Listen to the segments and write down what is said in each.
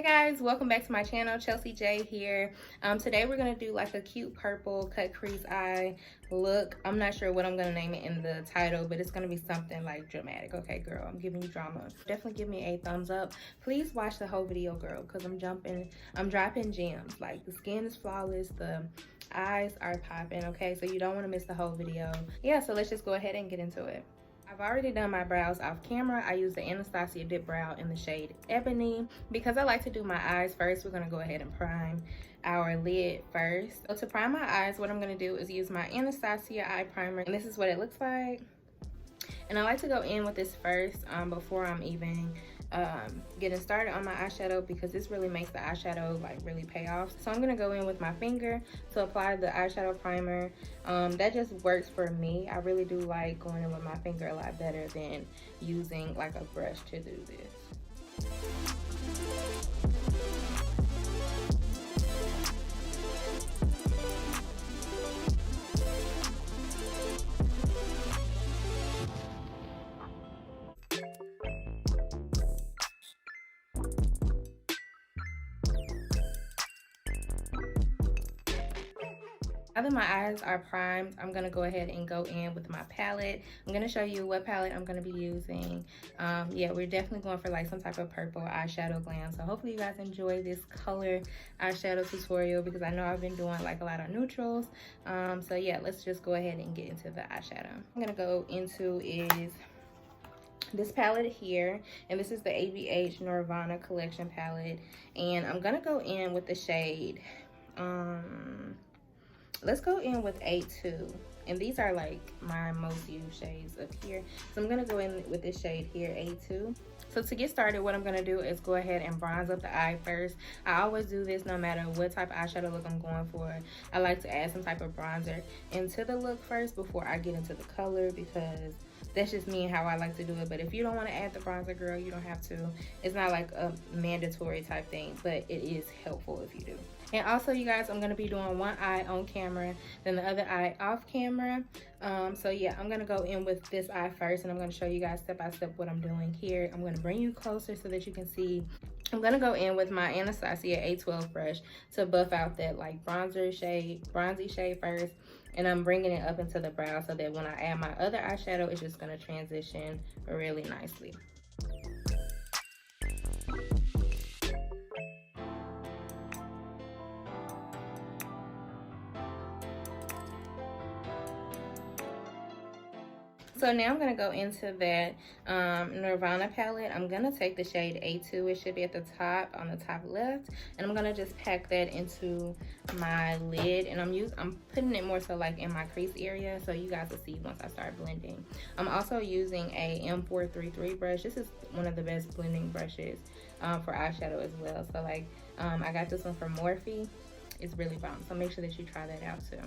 Hey guys, welcome back to my channel. Chelsiejayy here. Today we're gonna do like a cute purple cut crease eye look. I'm not sure what I'm gonna name it in the title, but it's gonna be something like dramatic. Okay, girl, I'm giving you drama. Definitely give me a thumbs up. Please watch the whole video, girl, because I'm dropping gems. Like the skin is flawless, the eyes are popping. Okay, so you don't want to miss the whole video. Yeah, so let's just go ahead and get into it. I've already done my brows off camera. I use the Anastasia Dip Brow in the shade Ebony. Because I like to do my eyes first, we're going to go ahead and prime our lid first. So to prime my eyes, what I'm going to do is use my Anastasia eye primer. And this is what it looks like. And I like to go in with this first before I'm even getting started on my eyeshadow, because this really makes the eyeshadow like really pay off. So I'm gonna go in with my finger to apply the eyeshadow primer. That just works for me. I really do like going in with my finger a lot better than using like a brush to do this. Now that my eyes are primed, I'm going to go ahead and go in with my palette. I'm going to show you what palette I'm going to be using. Yeah, we're definitely going for like some type of purple eyeshadow glam. So hopefully you guys enjoy this color eyeshadow tutorial, because I know I've been doing like a lot of neutrals. So yeah, let's just go ahead and get into the eyeshadow. I'm going to go into is this palette here, and this is the ABH Nirvana collection palette. And I'm going to go in with the shade... let's go in with A2, and these are like my most used shades up here. So I'm gonna go in with this shade here, A2. So to get started, what I'm gonna do is go ahead and bronze up the eye first. I always do this no matter what type of eyeshadow look I'm going for. I like to add some type of bronzer into the look first before I get into the color, because that's just me and how I like to do it. But if you don't want to add the bronzer, girl, you don't have to. It's not like a mandatory type thing, but it is helpful if you do. And also, you guys, I'm going to be doing one eye on camera, then the other eye off camera. So yeah, I'm going to go in with this eye first, and I'm going to show you guys step by step what I'm doing here. I'm going to bring you closer so that you can see. I'm going to go in with my Anastasia A12 brush to buff out that like bronzy shade first. And I'm bringing it up into the brow so that when I add my other eyeshadow, it's just going to transition really nicely. So now I'm going to go into that Nirvana palette. I'm going to take the shade A2. It should be at the top, on the top left. And I'm going to just pack that into my lid. And I'm putting it more so like in my crease area, so you guys will see once I start blending. I'm also using a M433 brush. This is one of the best blending brushes for eyeshadow as well. So like I got this one from Morphe. It's really bomb. So make sure that you try that out too.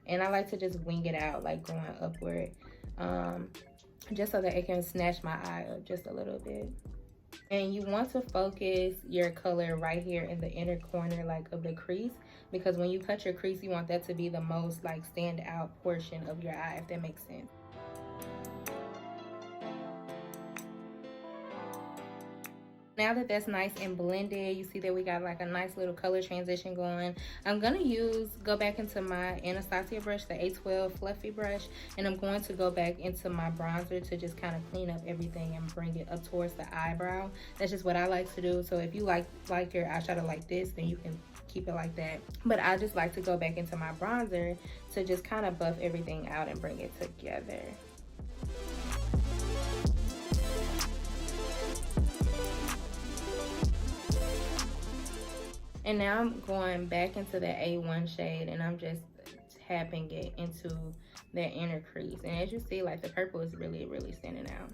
And I like to just wing it out, like going upward, just so that it can snatch my eye up just a little bit. And you want to focus your color right here in the inner corner like of the crease, because when you cut your crease, you want that to be the most like stand out portion of your eye, if that makes sense. Now that that's nice and blended, you see that we got like a nice little color transition going. I'm gonna go back into my Anastasia brush, the A12 fluffy brush, and I'm going to go back into my bronzer to just kind of clean up everything and bring it up towards the eyebrow. That's just what I like to do. So if you like your eyeshadow like this, then you can keep it like that. But I just like to go back into my bronzer to just kind of buff everything out and bring it together. And now I'm going back into the A1 shade, and I'm just tapping it into that inner crease. And as you see, like the purple is really, really standing out.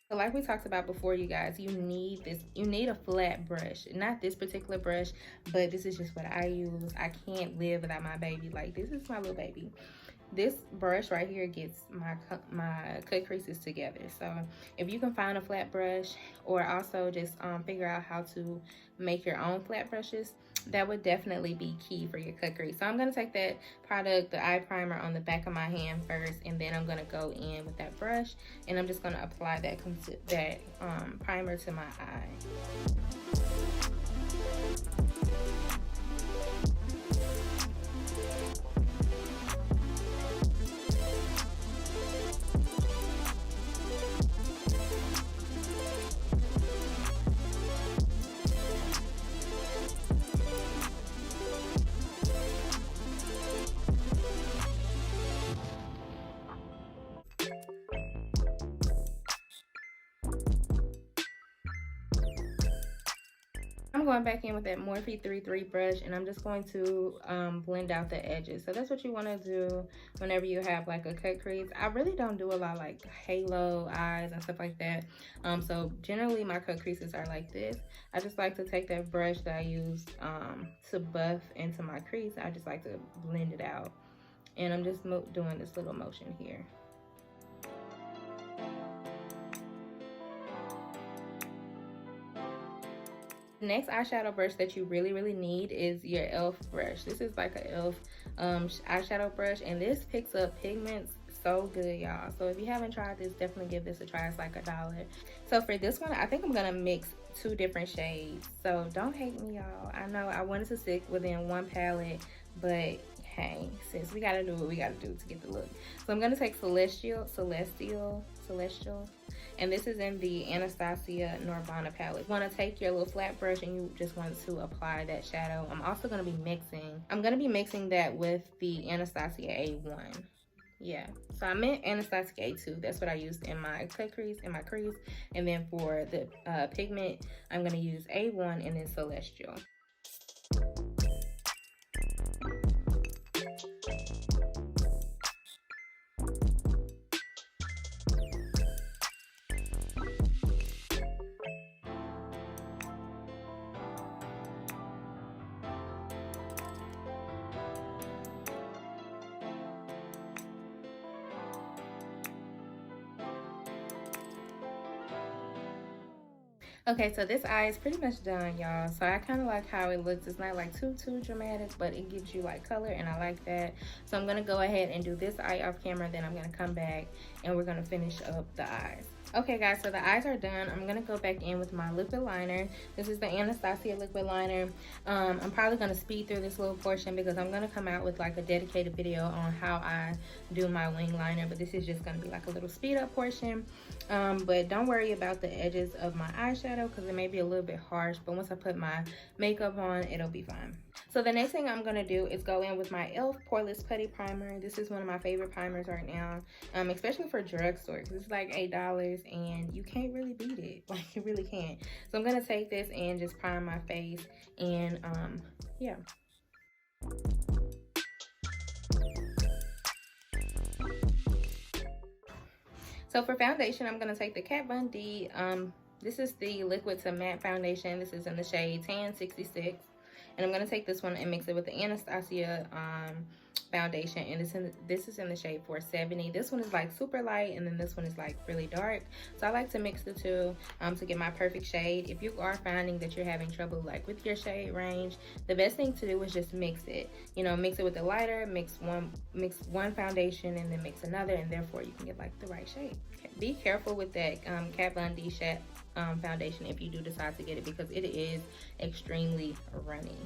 So like we talked about before, you guys, you need a flat brush. Not this particular brush, but this is just what I use. I can't live without my baby. Like, this is my little baby. This brush right here gets my cut creases together. So if you can find a flat brush, or also just figure out how to make your own flat brushes, that would definitely be key for your cut crease. So I'm going to take that product, the eye primer, on the back of my hand first, and then I'm going to go in with that brush, and I'm just going to apply that primer to my eye. I'm going back in with that Morphe 33 brush, and I'm just going to blend out the edges. So that's what you want to do whenever you have like a cut crease. I really don't do a lot like halo eyes and stuff like that. So generally my cut creases are like this. I just like to take that brush that I used to buff into my crease. I just like to blend it out, and I'm just doing this little motion here. The next eyeshadow brush that you really need is your e.l.f. brush. This is like a e.l.f. Eyeshadow brush, and this picks up pigments so good, y'all. So if you haven't tried this, definitely give this a try. It's like $1. So for this one, I think I'm gonna mix 2 different shades. So don't hate me, y'all. I know I wanted to stick within one palette, but hey, sis, we gotta do what we gotta do to get the look. So I'm gonna take Celestial, and this is in the Anastasia Nirvana palette. You want to take your little flat brush and you just want to apply that shadow. I'm also going to be mixing that with the Anastasiabeverlyhills A1. Yeah, so I meant Anastasiabeverlyhills 2. That's what I used in my cut crease, and then for the pigment, I'm going to use A1 and then Celestial. Okay, so this eye is pretty much done, y'all. So I kind of like how it looks. It's not like too dramatic, but it gives you like color, and I like that. So I'm gonna go ahead and do this eye off camera, then I'm gonna come back and we're gonna finish up the eyes. Okay guys, so the eyes are done. I'm gonna go back in with my liquid liner. This is the Anastasia liquid liner. I'm probably gonna speed through this little portion because I'm gonna come out with like a dedicated video on how I do my wing liner, but this is just gonna be like a little speed up portion. But don't worry about the edges of my eyeshadow because it may be a little bit harsh, but once I put my makeup on, it'll be fine. So the next thing I'm gonna do is go in with my e.l.f. poreless putty primer. This is one of my favorite primers right now, especially for drugstore, because it's like $8 and you can't really beat it. Like, you really can't. So I'm gonna take this and just prime my face, and yeah. So for foundation, I'm gonna take the Kat Von D. This is the liquid to matte foundation. This is in the shade Tan 66. And I'm gonna take this one and mix it with the Anastasia foundation, and this is in the shade 470. This one is like super light, and then this one is like really dark. So I like to mix the two to get my perfect shade. If you are finding that you're having trouble like with your shade range, the best thing to do is just mix it. You know, mix it with the lighter, mix one foundation, and then mix another, and therefore you can get like the right shade. Be careful with that Kat Von D foundation if you do decide to get it, because it is extremely runny.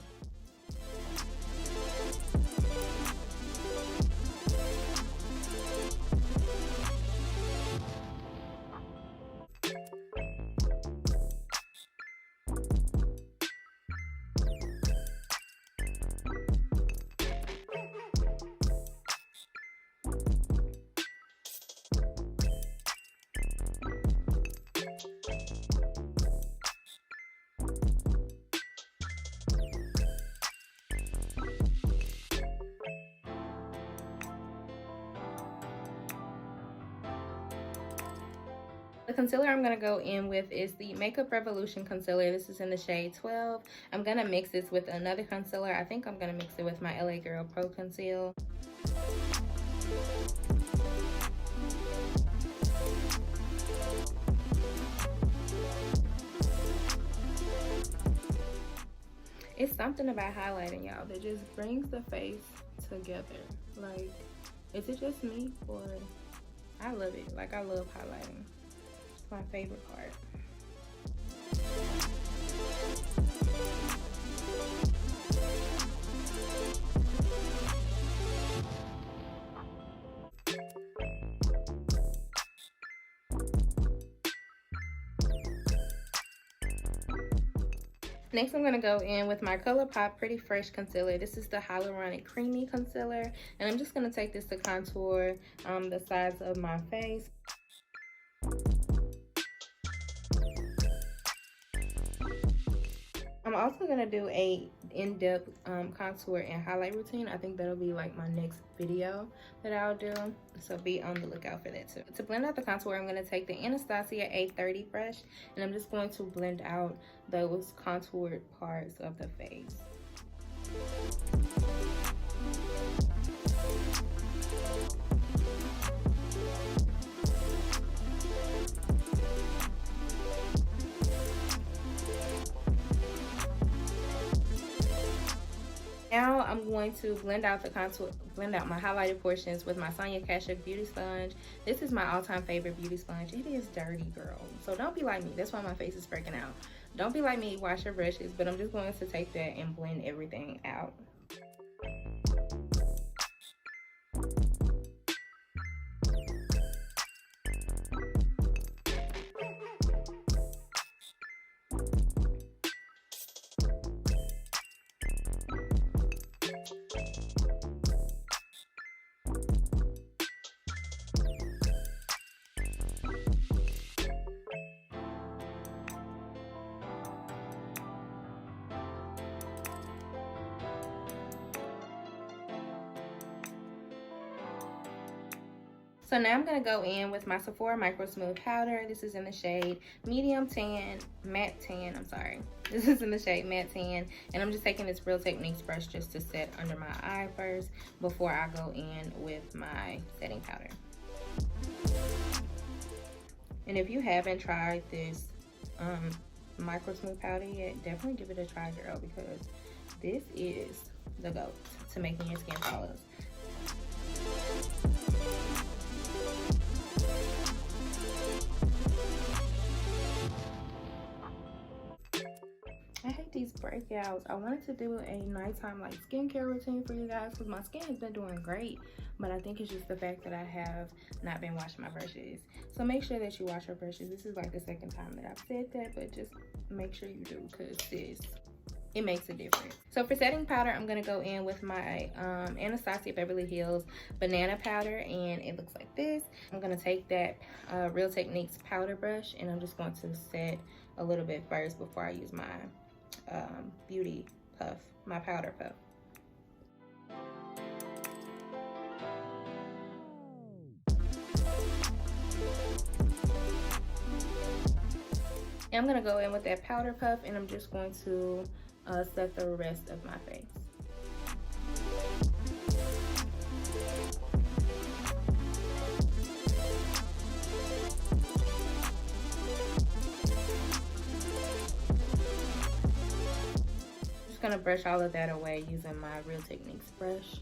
concealer I'm going to go in with is the Makeup Revolution concealer. This is in the shade 12. I'm going to mix this with another concealer. I think I'm going to mix it with my LA Girl Pro Conceal. It's something about highlighting, y'all, that just brings the face together. Like, is it just me, or I love it. Like, I love highlighting. It's my favorite part. Next, I'm going to go in with my ColourPop Pretty Fresh Concealer. This is the Hyaluronic Creamy Concealer. And I'm just going to take this to contour the sides of my face. I'm also going to do a in-depth contour and highlight routine. I think that'll be like my next video that I'll do, so be on the lookout for that too. To blend out the contour, I'm going to take the Anastasia A30 brush, and I'm just going to blend out those contoured parts of the face. Now I'm going to blend out the contour, blend out my highlighted portions with my Sonia Kashuk Beauty Sponge. This is my all-time favorite beauty sponge. It is dirty, girl. So don't be like me. That's why my face is breaking out. Don't be like me, wash your brushes, but I'm just going to take that and blend everything out. So now I'm going to go in with my Sephora Micro Smooth Powder. This is in the shade Medium Tan, Matte Tan, I'm sorry. This is in the shade Matte Tan. And I'm just taking this Real Techniques brush just to set under my eye first before I go in with my setting powder. And if you haven't tried this Micro Smooth Powder yet, definitely give it a try, girl, because this is the GOAT to making your skin flawless. I hate these breakouts. I wanted to do a nighttime like skincare routine for you guys because my skin has been doing great, but I think it's just the fact that I have not been washing my brushes. So make sure that you wash your brushes. This is like the second time that I've said that, but just make sure you do, because sis, it makes a difference. So for setting powder, I'm gonna go in with my Anastasiabeverlyhills banana powder, and it looks like this. I'm gonna take that Real Techniques powder brush, and I'm just going to set a little bit first before I use my beauty puff, my powder puff. And I'm gonna go in with that powder puff, and I'm just going to set the rest of my face. Gonna brush all of that away using my Real Techniques brush.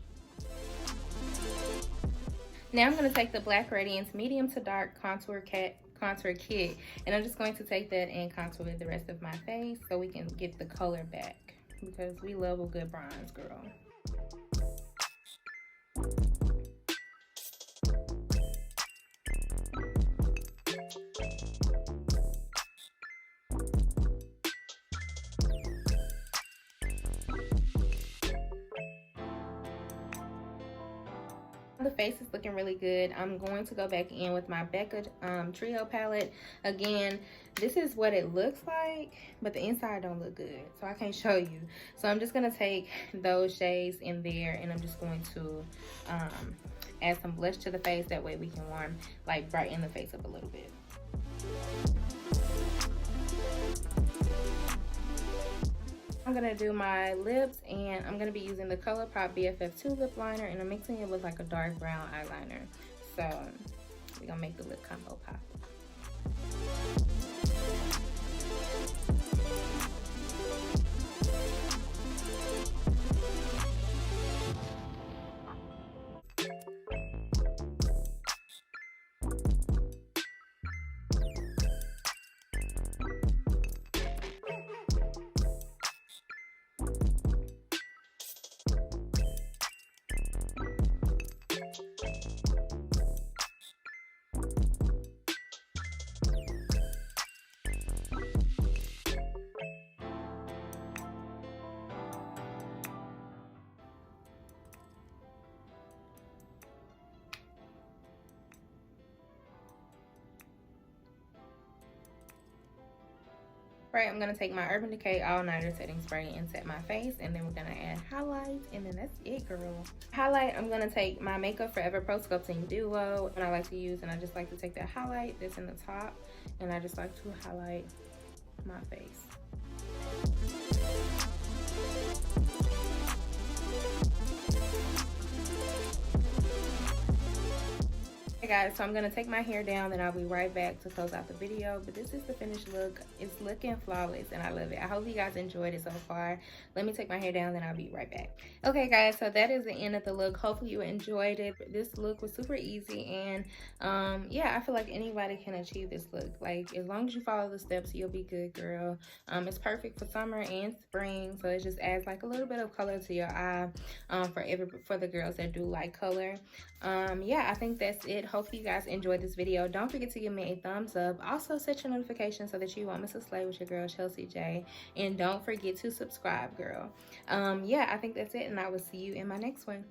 Now I'm gonna take the Black Radiance medium to dark contour kit, and I'm just going to take that and contour the rest of my face so we can get the color back, because we love a good bronze, girl. The face is looking really good. I'm going to go back in with my Becca Trio palette. Again, this is what it looks like, but the inside don't look good, so I can't show you. So I'm just going to take those shades in there, and I'm just going to add some blush to the face. That way we can brighten the face up a little bit. I'm gonna do my lips, and I'm gonna be using the ColourPop BFF2 lip liner, and I'm mixing it with like a dark brown eyeliner. So we're gonna make the lip combo pop. Right, I'm gonna take my Urban Decay All Nighter setting spray and set my face, and then we're gonna add highlights, and then that's it, girl. Highlight, I'm gonna take my Makeup Forever Pro Sculpting Duo, and I like to use, and I just like to take that highlight that's in the top, and I just like to highlight my face. Hey guys, so I'm gonna take my hair down, then I'll be right back to close out the video. But this is the finished look. It's looking flawless and I love it. I hope you guys enjoyed it so far. Let me take my hair down, then I'll be right back. Okay guys, so that is the end of the look. Hopefully you enjoyed it. This look was super easy, and yeah, I feel like anybody can achieve this look. Like, as long as you follow the steps, you'll be good, girl. It's perfect for summer and spring, so it just adds like a little bit of color to your eye, for the girls that do like color. Yeah, I think that's it. Hopefully you guys enjoyed this video. Don't forget to give me a thumbs up. Also set your notifications so that you won't miss a slay with your girl Chelsiejayy, and don't forget to subscribe, girl. Yeah, I think that's it, and I will see you in my next one.